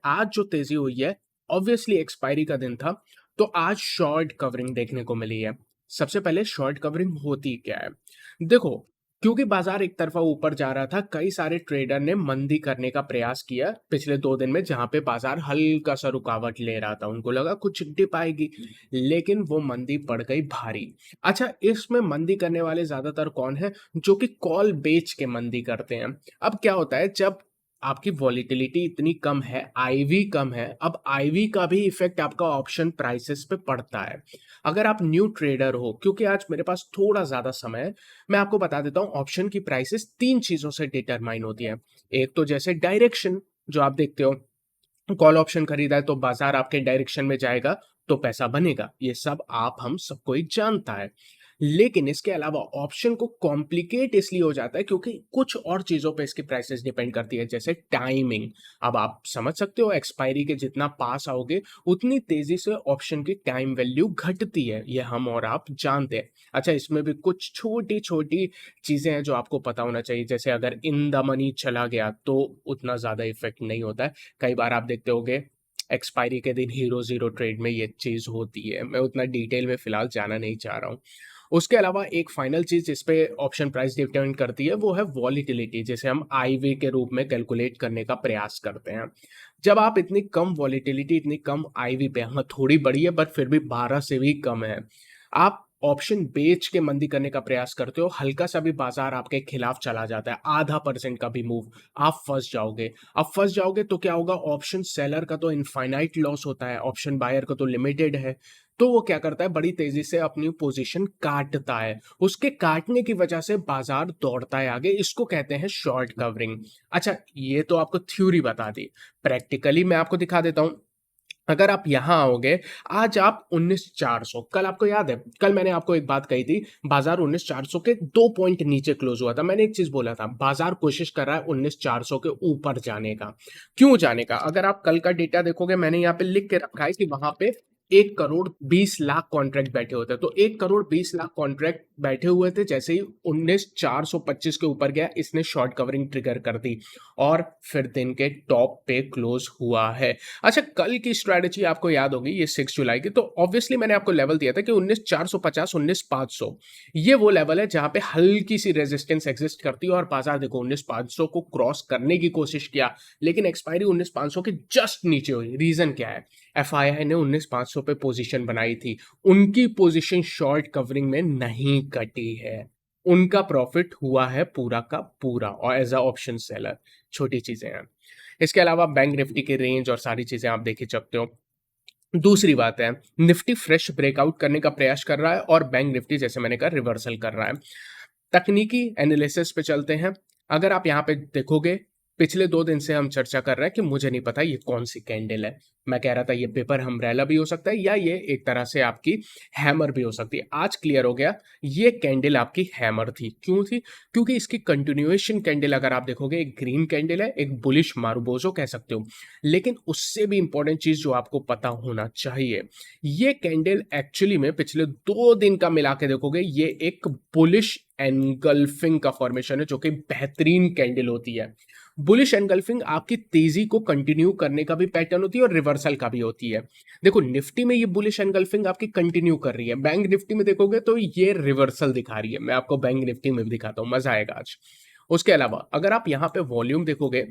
आज जो तेजी हुई है, ऑब्वियसली एक्सपायरी का दिन था, तो आज शॉर्ट कवरिंग देखने को मिली है। सबसे पहले शॉर्ट कवरिंग होती क्या है? देखो, क्योंकि बाजार एक तरफा ऊपर जा रहा था, कई सारे ट्रेडर ने मंदी करने का प्रयास किया पिछले 2 दिन में, जहाँ पे बाजार हल्का-सा रुकावट ले रहा था। उनको लगा कुछ डिप आएगी, लेकिन वो मंदी पड़ गई भारी। अच्छा, इसमें मंदी करने वाले ज़्यादातर कौन हैं? जो कि कॉल बेच के मंदी करते हैं। अब क्या होता है, जब आपकी वॉलेटिलिटी इतनी कम है, आईवी कम है, अब आईवी का भी इफ़ेक्ट आपका ऑप्शन प्राइसेस पे पड़ता है। अगर आप न्यू ट्रेडर हो, क्योंकि आज मेरे पास थोड़ा ज़्यादा समय है, मैं आपको बता देता हूँ ऑप्शन की प्राइसेस 3 चीज़ों से डिटरमाइन होती है। एक तो जैसे डायरेक्शन, जो आप देखते हो, कॉल ऑप्शन खरीदा है तो बाजार आपके डायरेक्शन में जाएगा तो पैसा बनेगा, ये सब आप हम सब कोई जानता है। लेकिन इसके अलावा ऑप्शन को कॉम्प्लिकेट इसलिए हो जाता है क्योंकि कुछ और चीजों पे इसकी प्राइसेस डिपेंड करती है, जैसे टाइमिंग। अब आप समझ सकते हो, एक्सपायरी के जितना पास आओगे उतनी तेजी से ऑप्शन की टाइम वैल्यू घटती है, ये हम और आप जानते हैं। अच्छा, इसमें भी कुछ छोटी छोटी चीजें हैं जो आपको पता होना चाहिए, जैसे अगर इन द मनी चला गया तो उतना ज्यादा इफेक्ट नहीं होता है। कई बार आप देखते होगे एक्सपायरी के दिन हीरो ज़ीरो ट्रेड में ये चीज़ होती है। मैं उतना डिटेल में फ़िलहाल जाना नहीं चाह रहा हूँ। उसके अलावा एक फाइनल चीज़ जिस पे ऑप्शन प्राइस डिपेंड करती है, वो है वॉलेटिलिटी, जिसे हम आईवी के रूप में कैलकुलेट करने का प्रयास करते हैं। जब आप इतनी कम वॉलेटिलिटी, इतनी कम आईवी पे, हाँ, थोड़ी बढ़ी है बट फिर भी 12 से भी कम है। आप ऑप्शन बेच के मंदी करने का प्रयास करते हो, हल्का-सा भी बाज़ार आपके खिलाफ चला जाता है, आधा परसेंट का भी मूव, आप फँस जाओगे। अब फँस जाओगे तो क्या होगा, ऑप्शन सेलर का तो इनफाइनाइट लॉस होता है, ऑप्शन बायर का तो लिमिटेड है। तो वो क्या करता है, बड़ी तेज़ी से अपनी पोज़ीशन काटता है। उसके काटने की वजह से बाज़ार दौड़ता है आगे, इसको कहते हैं शॉर्ट कवरिंग। अच्छा, ये तो आपको थ्योरी बता दी। प्रैक्टिकली मैं आपको दिखा देता हूँ। अगर आप यहाँ आओगे, आज आप 19,400, कल आपको याद है, कल मैंने आपको एक बात कही थी, बाजार 19,400 के 2 पॉइंट नीचे क्लोज हुआ था। मैंने एक चीज़ बोला था, बाजार कोशिश कर रहा है 19,400 के ऊपर जाने का। क्यों जाने का? अगर आप कल का डेटा देखोगे, मैंने यहाँ पे लिख के रखा है कि वहाँ पे 1 करोड़ 20 लाख कॉन्ट्रैक्ट बैठे होते हैं। तो 1 करोड़ 20 लाख कॉन्ट्रैक्ट बैठे हुए थे, जैसे ही 19,425 के ऊपर गया, इसने शॉर्ट कवरिंग ट्रिगर कर दी और फिर दिन के टॉप पे क्लोज हुआ है। अच्छा, कल की स्ट्रैटेजी आपको याद होगी, ये 6 जुलाई की, तो ऑब्वियसली मैंने आपको लेवल दिया था कि 19,450, 19,500, ये वो लेवल है जहां पे हल्की सी रेजिस्टेंस एग्जिस्ट करती है, और बाजार देखो 19,500 को क्रॉस करने की कोशिश किया, लेकिन एक्सपायरी 19,500 के जस्ट नीचे हुई। रीजन क्या है? एफआईआई ने 19,500 पे पोजीशन बनाई थी, उनकी पोजीशन शॉर्ट कवरिंग में नहीं कटी है, उनका प्रॉफिट हुआ है पूरा का पूरा, और एज अ ऑप्शन सेलर। छोटी चीजें हैं। इसके अलावा बैंक निफ्टी की रेंज और सारी चीजें आप देख ही सकते हो। दूसरी बात है, निफ्टी फ्रेश ब्रेकआउट करने का प्रयास कर रहा है और बैंक निफ्टी, जैसे मैंने कहा, रिवर्सल कर रहा है। तकनीकी एनालिसिस पे चलते हैं। अगर आप यहाँ पे देखोगे, पिछले 2 दिन से हम चर्चा कर रहे हैं कि मुझे नहीं पता ये कौन-सी कैंडल है। मैं कह रहा था ये पेपर अम्ब्रेला भी हो सकता है या ये एक तरह से आपकी हैमर भी हो सकती है। आज क्लियर हो गया, ये कैंडल आपकी हैमर थी। क्यों थी? क्योंकि इसकी कंटिन्यूएशन कैंडल अगर आप देखोगे, एक ग्रीन कैंडल है, एक बुलिश मारुबोजो कह सकते हो। लेकिन उससे भी इंपॉर्टेंट चीज़ जो आपको पता होना चाहिए, ये कैंडल एक्चुअली में पिछले 2 दिन का मिला के देखोगे, ये एक बुलिश एनगल्फिंग का फॉर्मेशन है, जो कि बेहतरीन कैंडल होती है। बुलिश एनगल्फिंग आपकी तेजी को कंटिन्यू करने का भी पैटर्न होती है और रिवर्सल का भी होती है। देखो, निफ्टी में ये बुलिश एनगल्फिंग आपकी कंटिन्यू कर रही है, बैंक निफ्टी में देखोगे तो ये रिवर्सल दिखा रही है। मैं आपको बैंक निफ्टी में भी दिखाता हूं, मजा आएगा आज। उसके अलावा अगर आप यहाँ पे वॉल्यूम देखोगे,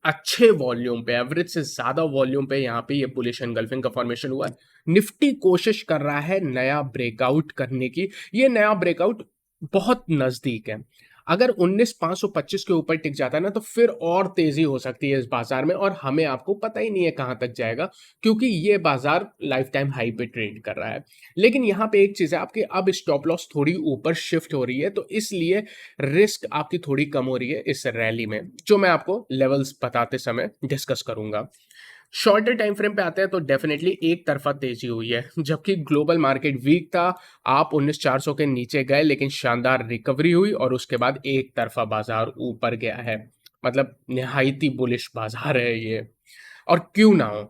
अच्छे वॉल्यूम पे, एवरेज से ज्यादा वॉल्यूम पे यहाँ पे ये बुलिश एनगल्फिंग का फॉर्मेशन हुआ है। निफ्टी कोशिश कर रहा है नया ब्रेकआउट करने की। ये नया ब्रेकआउट बहुत नजदीक है। अगर 19,525 के ऊपर टिक जाता है ना, तो फिर और तेजी हो सकती है इस बाजार में, और हमें आपको पता ही नहीं है कहां तक जाएगा, क्योंकि ये बाजार लाइफ टाइम हाई पे ट्रेड कर रहा है। लेकिन यहाँ पे एक चीज है, आपकी अब स्टॉप लॉस थोड़ी ऊपर शिफ्ट हो रही है, तो इसलिए रिस्क आपकी थोड़ी कम हो रही है इस रैली में, जो मैं आपको लेवल्स बताते समय डिस्कस करूंगा। शॉर्टर टाइम फ्रेम पे आते हैं तो डेफिनेटली एक तरफा तेजी हुई है, जबकि ग्लोबल मार्केट वीक था। आप 19,400 के नीचे गए, लेकिन शानदार रिकवरी हुई और उसके बाद एक तरफा बाजार ऊपर गया है। मतलब निहायती बुलिश बाजार है ये। और क्यों ना हो,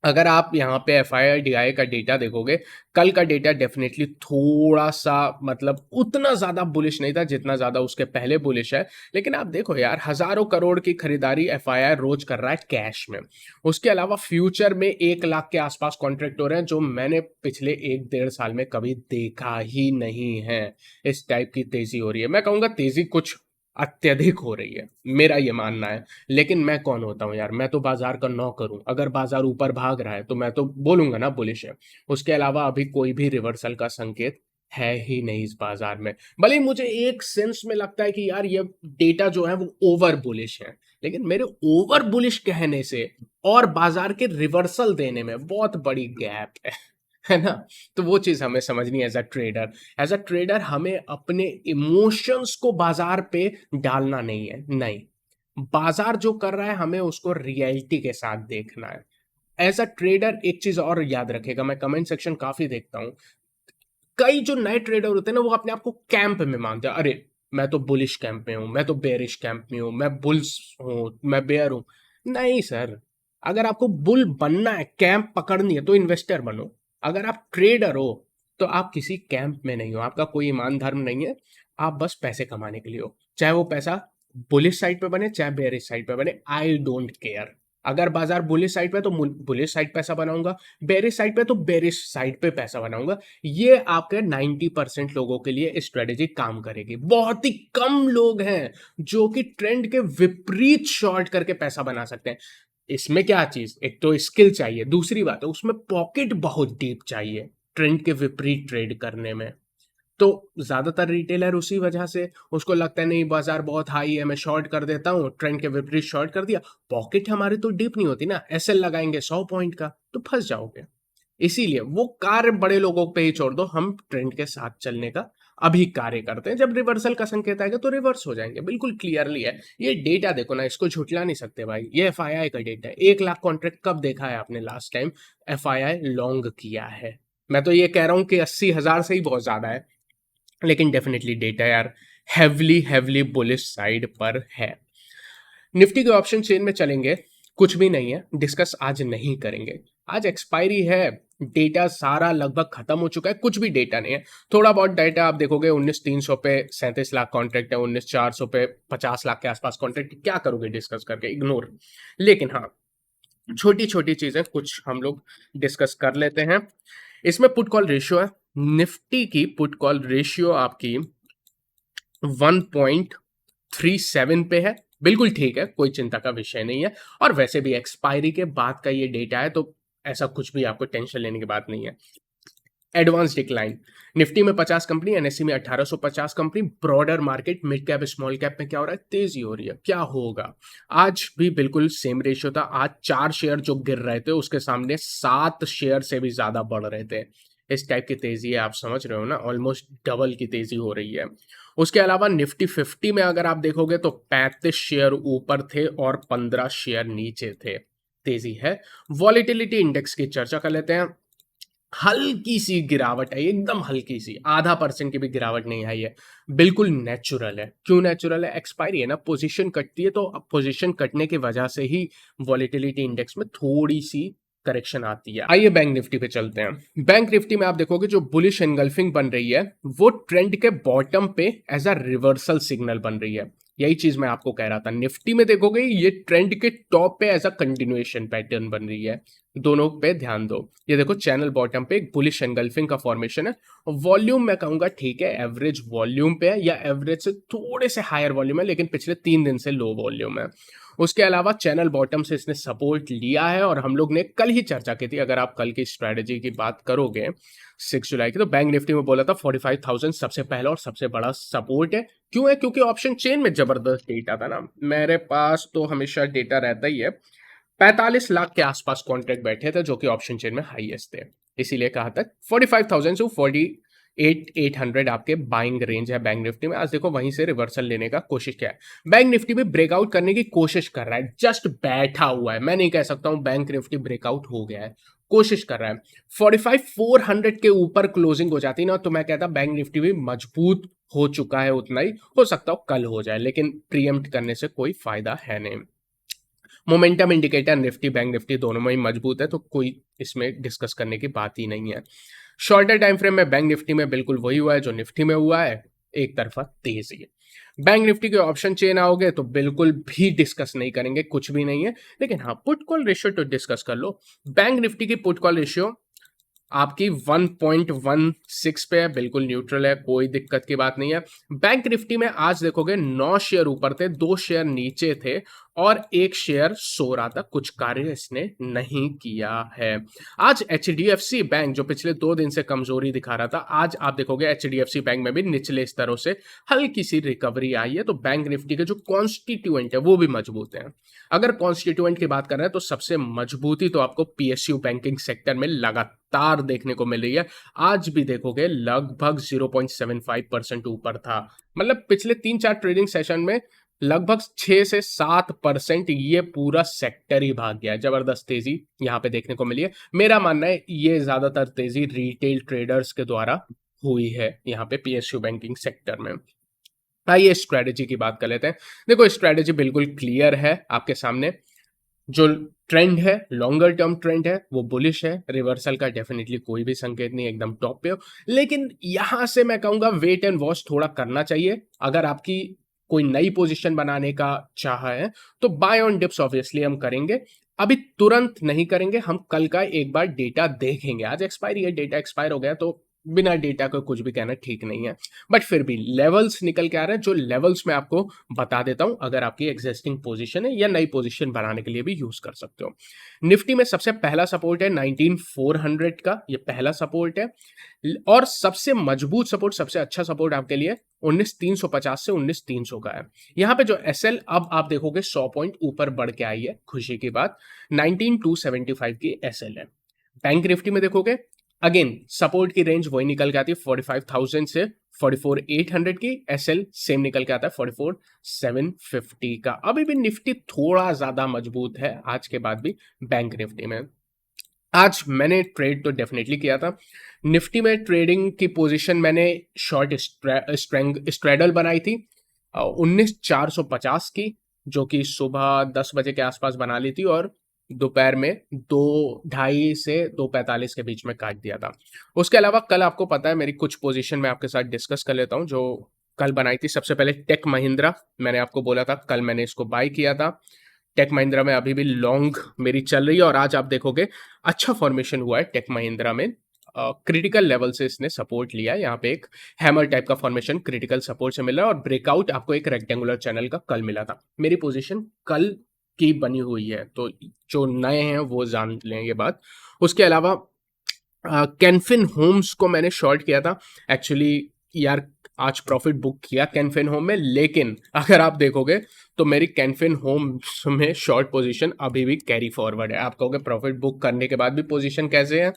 अगर आप यहाँ पे एफआईआई डीआई का डेटा देखोगे, कल का डेटा डेफिनेटली थोड़ा सा मतलब उतना ज़्यादा बुलिश नहीं था जितना ज़्यादा उसके पहले बुलिश है। लेकिन आप देखो यार, हज़ारों करोड़ की खरीदारी एफआईआई रोज कर रहा है कैश में। उसके अलावा फ्यूचर में 1 लाख के आसपास कॉन्ट्रैक्ट हो रहे हैं, जो मैंने पिछले 1 डेढ़ साल में कभी देखा ही नहीं है। इस टाइप की तेज़ी हो रही है। मैं कहूँगा तेज़ी कुछ अत्यधिक हो रही है, मेरा ये मानना है। लेकिन मैं कौन होता हूँ यार, मैं तो बाजार का नौकर हूँ। अगर बाजार ऊपर भाग रहा है तो मैं तो बोलूंगा ना बुलिश है। उसके अलावा अभी कोई भी रिवर्सल का संकेत है ही नहीं इस बाजार में। भले ही मुझे एक सेंस में लगता है कि यार ये डेटा जो है वो ओवर बुलिश है, लेकिन मेरे ओवर बुलिश कहने से और बाजार के रिवर्सल देने में बहुत बड़ी गैप है ना। तो वो चीज हमें समझनी है। एज अ ट्रेडर हमें अपने इमोशंस को बाजार पे डालना नहीं है। नहीं, बाजार जो कर रहा है हमें उसको रियलिटी के साथ देखना है। एज अ ट्रेडर एक चीज और याद रखेगा, मैं कमेंट सेक्शन काफी देखता हूँ, कई जो नए ट्रेडर होते हैं ना वो अपने आप को कैंप में मानते हैं। अरे मैं तो बुलिश कैंप में हूँ, मैं तो बेरिश कैंप में हूँ, मैं बुल्स हूँ, मैं बेयर हूँ। नहीं सर, अगर आपको बुल बनना है, कैंप पकड़नी है, तो इन्वेस्टर बनो। अगर आप ट्रेडर हो तो आप किसी कैंप में नहीं हो, आपका कोई ईमान धर्म नहीं है। आप बस पैसे कमाने के लिए हो, चाहे वो पैसा बुलिश साइड पे बने चाहे बेरिश साइड पे बने, आई डोंट केयर। अगर बाजार बुलिश साइड पे तो बुलिश साइड पैसा बनाऊंगा, बेरिश साइड पे तो बेरिश साइड पे पैसा बनाऊंगा। ये आपके 90% लोगों के लिए स्ट्रेटेजी काम करेगी। बहुत ही कम लोग हैं जो कि ट्रेंड के विपरीत शॉर्ट करके पैसा बना सकते हैं। इसमें क्या चीज, एक तो स्किल चाहिए, दूसरी बात है उसमें पॉकेट बहुत डीप चाहिए ट्रेंड के विपरीत ट्रेड करने में। तो ज्यादातर रिटेलर उसी वजह से उसको लगता है नहीं बाजार बहुत हाई है, मैं शॉर्ट कर देता हूँ, ट्रेंड के विपरीत शॉर्ट कर दिया। पॉकेट हमारी तो डीप नहीं होती ना, एसएल लगाएंगे 100 पॉइंट का तो फंस जाओगे। इसीलिए वो कार्य बड़े लोगों पे ही छोड़ दो, हम ट्रेंड के साथ चलने का अभी कार्य करते हैं। जब रिवर्सल का संकेत आएगा तो रिवर्स हो जाएंगे, बिल्कुल क्लियरली है। ये डेटा देखो ना, इसको झुठला नहीं सकते भाई। ये एफआईआई का डेटा है। 1 लाख कॉन्ट्रैक्ट कब देखा है आपने लास्ट टाइम एफआईआई लॉन्ग किया है? मैं तो ये कह रहा हूँ कि 80,000 से ही बहुत ज्यादा है। लेकिन डेफिनेटली डेटा यार हेवली हेवली बुलिश साइड पर है। निफ्टी के ऑप्शन चेन में चलेंगे, कुछ भी नहीं है, डिस्कस आज नहीं करेंगे। आज एक्सपायरी है, डेटा सारा लगभग खत्म हो चुका है, कुछ भी डेटा नहीं है। थोड़ा बहुत डेटा आप देखोगे, 19,300 पे 37 लाख कॉन्ट्रैक्ट है, 19,400 पे 50 लाख के आसपास कॉन्ट्रैक्ट, क्या करोगे डिस्कस करके, इग्नोर। लेकिन हाँ, छोटी छोटी चीजें कुछ हम लोग डिस्कस कर लेते हैं। इसमें पुट कॉल रेशियो है, निफ्टी की पुट कॉल रेशियो आपकी 1.37 पे है, बिल्कुल ठीक है, कोई चिंता का विषय नहीं है। और वैसे भी एक्सपायरी के बाद का ये डेटा है तो ऐसा कुछ भी आपको टेंशन लेने की बात नहीं है। एडवांस डिक्लाइन, निफ्टी में 50 कंपनी, एनएससी में 1850 company. Broader market mid cap small cap में क्या हो रहा है, तेजी हो रही है। क्या होगा, आज भी बिल्कुल सेम रेशियो था। आज 4 शेयर जो गिर रहे थे उसके सामने 7 शेयर से भी ज्यादा बढ़ रहे थे। इस टाइप की तेजी है, आप समझ रहे हो ना, ऑलमोस्ट डबल की तेजी हो रही है। उसके अलावा निफ्टी 50 में अगर आप देखोगे तो 35 शेयर ऊपर थे और 15 शेयर नीचे थे। तेजी है। वॉलेटिलिटी इंडेक्स की चर्चा कर लेते हैं। हल्की सी गिरावट है, एकदम हल्की सी, ½ % की भी गिरावट नहीं आई है। बिल्कुल नेचुरल है। क्यों नेचुरल है, एक्सपायरी है ना, पोजीशन कटती है तो पोजीशन कटने की वजह से ही वॉलेटिलिटी इंडेक्स में थोड़ी सी करेक्शन आती है। आइए बैंक निफ्टी पे चलते हैं। बैंक निफ्टी में आप देखोगे जो बुलिश एनगल्फिंग बन रही है वो ट्रेंड के बॉटम पे एज अ रिवर्सल सिग्नल बन रही है। यही चीज मैं आपको कह रहा था, निफ्टी में देखोगे ये ट्रेंड के टॉप पे एज अ कंटिन्यूएशन पैटर्न बन रही है। दोनों पे ध्यान दो। ये देखो चैनल बॉटम पे एक बुलिश एनगल्फिंग का फॉर्मेशन है। वॉल्यूम मैं कहूंगा ठीक है, एवरेज वॉल्यूम पे है या एवरेज से थोड़े से हायर वॉल्यूम है, लेकिन पिछले 3 दिन से लो वॉल्यूम है। उसके अलावा चैनल बॉटम से इसने सपोर्ट लिया है और हम लोग ने कल ही चर्चा की थी, अगर आप कल की स्ट्रेटेजी की बात करोगे 6 जुलाई की, तो बैंक निफ्टी में बोला था 45,000 सबसे पहला और सबसे बड़ा सपोर्ट है। क्यों है, क्योंकि ऑप्शन चेन में जबरदस्त डेटा था ना, मेरे पास तो हमेशा डेटा रहता ही है। 45 लाख के आसपास कॉन्ट्रैक्ट बैठे थे जो कि ऑप्शन चेन में हाईएस्ट थे। इसीलिए कहा था 45,000 से 48,800 आपके बाइंग रेंज है बैंक निफ्टी में। आज देखो वहीं से रिवर्सल लेने का कोशिश किया है। बैंक निफ्टी भी ब्रेकआउट करने की कोशिश कर रहा है, जस्ट बैठा हुआ है। मैं नहीं कह सकता हूं बैंक निफ्टी ब्रेकआउट हो गया है, कोशिश कर रहा है। 45,400 के ऊपर क्लोजिंग हो जाती ना तो मैं कहता बैंक निफ्टी भी मजबूत हो चुका है, उतना ही हो सकता हो कल हो जाए, लेकिन प्रीएम्प्ट करने से कोई फायदा है नहीं। Momentum indicator Nifty bank Nifty दोनों में ही मजबूत है, तो कोई इसमें डिस्कस करने की बात ही नहीं है। शॉर्टर टाइम फ्रेम में बैंक निफ्टी में बिल्कुल वही हुआ है जो निफ्टी में हुआ है, एक तरफा तेजी। बैंक निफ्टी के ऑप्शन चेन आओगे तो बिल्कुल भी डिस्कस नहीं करेंगे, कुछ भी नहीं है। लेकिन हाँ, पुट कॉल रेशियो तो डिस्कस कर लो। बैंक निफ्टी की पुट कॉल रेशियो आपकी 1.16 पे है, बिल्कुल न्यूट्रल है, कोई दिक्कत की बात नहीं है। बैंक निफ्टी में आज देखोगे 9 शेयर ऊपर थे, 2 शेयर नीचे थे और 1 शेयर सो रहा था, कुछ कार्य इसने नहीं किया है। आज एचडीएफसी बैंक जो पिछले 2 दिन से कमजोरी दिखा रहा था, आज आप देखोगे एचडीएफसी बैंक में भी निचले स्तरों से हल्की सी रिकवरी आई है। तो बैंक निफ्टी के जो कॉन्स्टिट्यूएंट है वो भी मजबूत है। अगर कॉन्स्टिट्यूएंट की बात कर रहे हैं तो सबसे मजबूती तो आपको पीएसयू बैंकिंग सेक्टर में लगातार देखने को मिल रही है। आज भी देखोगे लगभग 0.75% ऊपर था, मतलब पिछले 3-4 ट्रेडिंग सेशन में लगभग 6 से 7% ये पूरा सेक्टर ही भाग गया है। जबरदस्त तेजी यहाँ पे देखने को मिली है। मेरा मानना है ये ज्यादातर तेजी रिटेल ट्रेडर्स के द्वारा हुई है यहाँ पे पीएसयू बैंकिंग सेक्टर में। आइए स्ट्रेटेजी की बात कर लेते हैं। देखो स्ट्रेटेजी बिल्कुल क्लियर है आपके सामने। जो ट्रेंड है, लॉन्गर टर्म ट्रेंड है, वो बुलिश है। रिवर्सल का डेफिनेटली कोई भी संकेत नहीं, एकदम टॉप पे हो। लेकिन यहां से मैं कहूंगा वेट एंड वॉच थोड़ा करना चाहिए। अगर आपकी कोई नई पोजीशन बनाने का चाह है तो बाय ऑन डिप्स ऑब्वियसली हम करेंगे, अभी तुरंत नहीं करेंगे। हम कल का एक बार डेटा देखेंगे। आज एक्सपायरी है, डेटा एक्सपायर हो गया तो बिना डेटा को कुछ भी कहना ठीक नहीं है। बट फिर भी लेवल्स निकल के आ रहे हैं, जो लेवल्स मैं आपको बता देता हूं, अगर आपकी एग्जिस्टिंग पोजीशन है या नई पोजीशन बनाने के लिए भी यूज कर सकते हो। निफ्टी में सबसे पहला सपोर्ट है 19400 का, ये पहला सपोर्ट है। और सबसे मजबूत सपोर्ट, सबसे अच्छा सपोर्ट आपके लिए 19350 से 19300 का है। यहां पे जो एसएल अब आप देखोगे 100 पॉइंट ऊपर बढ़ के आई है, खुशी की बात। 19275 की एसएल है। बैंक निफ्टी में देखोगे अगेन सपोर्ट की रेंज वही निकल के आती है 45,000 से 44,800 की। एसएल सेम निकल के आता है 44,750 का। अभी भी निफ्टी थोड़ा ज्यादा मजबूत है आज के बाद भी बैंक निफ्टी में। आज मैंने ट्रेड तो डेफिनेटली किया था निफ्टी में। ट्रेडिंग की पोजीशन मैंने शॉर्ट स्ट्रेडल बनाई थी 19,450 की, जो कि सुबह 10 बजे के आसपास बना ली थी और दोपहर में 2:30 से 2:45 के बीच में काट दिया था। उसके अलावा कल आपको पता है मेरी कुछ पोजीशन मैं आपके साथ डिस्कस कर लेता हूं जो कल बनाई थी। सबसे पहले टेक महिंद्रा, मैंने आपको बोला था कल मैंने इसको बाय किया था। टेक महिंद्रा में अभी भी लॉन्ग मेरी चल रही है और आज आप देखोगे अच्छा फॉर्मेशन हुआ है टेक महिंद्रा में। क्रिटिकल लेवल से इसने सपोर्ट लिया है। यहाँ पे एक हैमर टाइप का फॉर्मेशन क्रिटिकल सपोर्ट से मिल रहा है और ब्रेकआउट आपको एक रेक्टेंगुलर चैनल का कल मिला था। मेरी पोजीशन कल की बनी हुई है, तो जो नए हैं वो जान लें ये बात। उसके अलावा कैनफिन होम्स को मैंने शॉर्ट किया था एक्चुअली यार। आज प्रॉफिट बुक किया कैनफिन होम में, लेकिन अगर आप देखोगे तो मेरी कैनफिन होम्स में शॉर्ट पोजीशन अभी भी कैरी फॉरवर्ड है। आप कहोगे प्रॉफिट बुक करने के बाद भी पोजीशन कैसे है?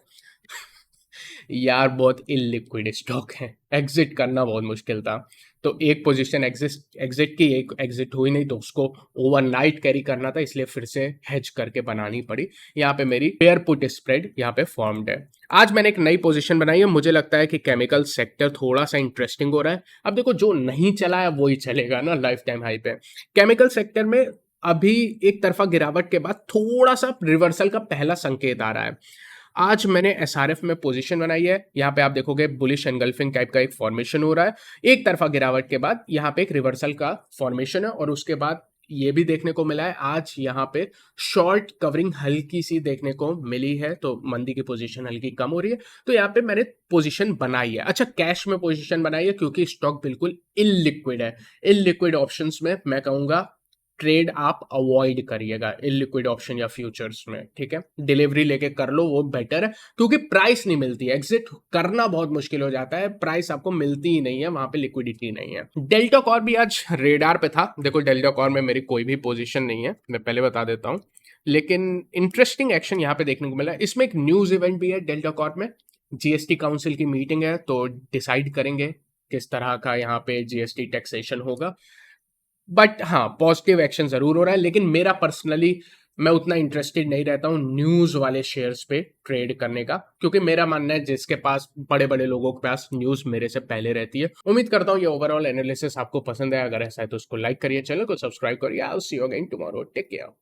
यार बहुत इलिक्विड स्टॉक है, एग्जिट करना बहुत मुश्किल था। तो एक पोजीशन एग्जिट की, एक एग्जिट हुई नहीं तो उसको ओवरनाइट कैरी करना था, इसलिए फिर से हेज करके बनानी पड़ी। यहाँ पे मेरी पेयर पुट स्प्रेड यहाँ पे फॉर्म्ड है। आज मैंने एक नई पोजीशन बनाई है। मुझे लगता है कि केमिकल सेक्टर थोड़ा सा इंटरेस्टिंग हो रहा है। अब देखो जो नहीं चला है वही चलेगा ना लाइफ टाइम हाई पे। केमिकल सेक्टर में अभी एक तरफा गिरावट के बाद थोड़ा सा रिवर्सल का पहला संकेत आ रहा है। आज मैंने एसआरएफ में पोजीशन बनाई है। यहाँ पे आप देखोगे बुलिश एनगल्फिंग टाइप का एक फॉर्मेशन हो रहा है। एक तरफा गिरावट के बाद यहाँ पे एक रिवर्सल का फॉर्मेशन है और उसके बाद ये भी देखने को मिला है आज यहाँ पे शॉर्ट कवरिंग हल्की सी देखने को मिली है, तो मंदी की पोजीशन हल्की कम हो रही है। तो यहाँ पे मैंने पोजीशन बनाई है। अच्छा, कैश में पोजीशन बनाई है क्योंकि स्टॉक बिल्कुल इलिक्विड है। इलिक्विड ऑप्शंस में मैं कहूंगा ट्रेड आप अवॉइड करिएगा, इलिक्विड ऑप्शन या फ्यूचर्स में, ठीक है। डिलीवरी लेके कर लो वो बेटर है, क्योंकि प्राइस नहीं मिलती। एग्जिट करना बहुत मुश्किल हो जाता है, प्राइस आपको मिलती ही नहीं है, वहां पे लिक्विडिटी नहीं है। डेल्टा कॉर भी आज रेडार पे था। देखो डेल्टा कॉर में मेरी कोई भी पोजीशन नहीं है, मैं पहले बता देता हूँ। लेकिन इंटरेस्टिंग एक्शन यहाँ पे देखने को मिला है। इसमें एक न्यूज इवेंट भी है डेल्टा कॉर में। जीएसटी काउंसिल की मीटिंग है, तो डिसाइड करेंगे किस तरह का यहाँ पे जीएसटी टैक्सेशन होगा। बट हाँ, पॉजिटिव एक्शन जरूर हो रहा है। लेकिन मेरा पर्सनली मैं उतना इंटरेस्टेड नहीं रहता हूँ न्यूज वाले शेयर्स पे ट्रेड करने का, क्योंकि मेरा मानना है जिसके पास बड़े बड़े लोगों के पास न्यूज मेरे से पहले रहती है। उम्मीद करता हूँ ये ओवरऑल एनालिसिस आपको पसंद है। अगर ऐसा है तो उसको लाइक करिए, चैनल को सब्सक्राइब करिए। I will see you again tomorrow. Take care.